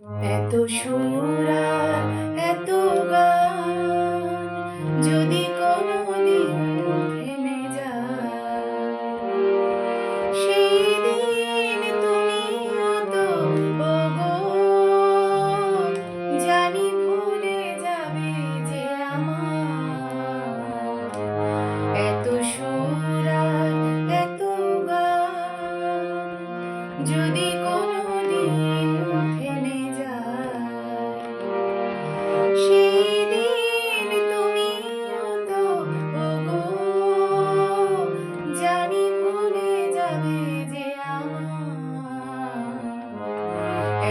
এত সুর আর এত গান যদি কোনোদিন থেমে যায়, সেই দিন তুমিও তো ওগো জানি ভুলে যাবে যে আমার এত সুর আর এত গান যদি কোনোদিন থেমে যায়, সেই দিন তুমিও তো ওগো জানি ভুলে যাবে যে আমার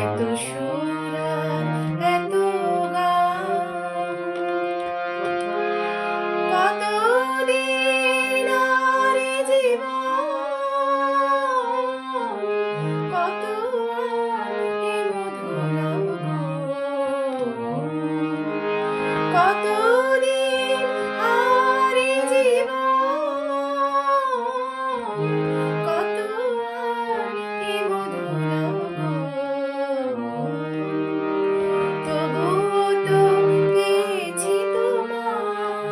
এত সুর আর এত গান। কতদিন আর এ জীবন, কত আর এ মধুর গো, কতদিন আর এ জীবন, কত আর এ মধুর গো, তবুও তো পেয়েছি তোমায়,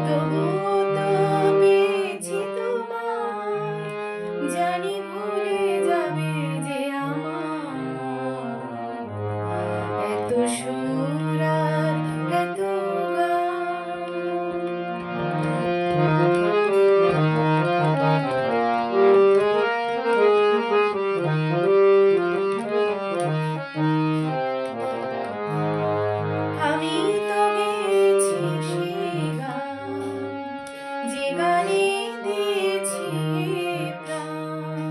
তবুও তো পেয়েছি তোমায়, জানি ভুলে যাবে যে আমার এত সুর আর এত আমি তো গেয়েছি সেই গান, যে গানে দিয়েছি প্রাণ।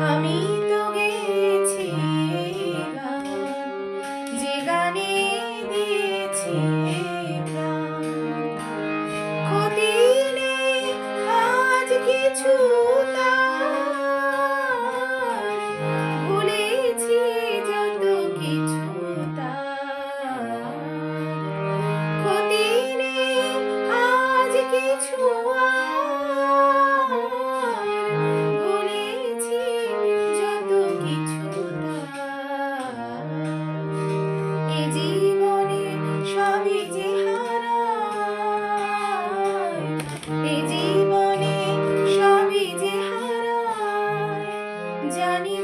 আমি তো গেয়েছি গান, যে গানে দিয়েছি প্রাণ। ক্ষতি নেই আজ কিছু তার, ভুলেছি যত কিছু তার। ক্ষতি নেই আজ কিছু আর, ভুলেছি যত কিছু তার। এ জীবনে সবই যে হারায়, এ জীবনে সবই যে হারায়, জানি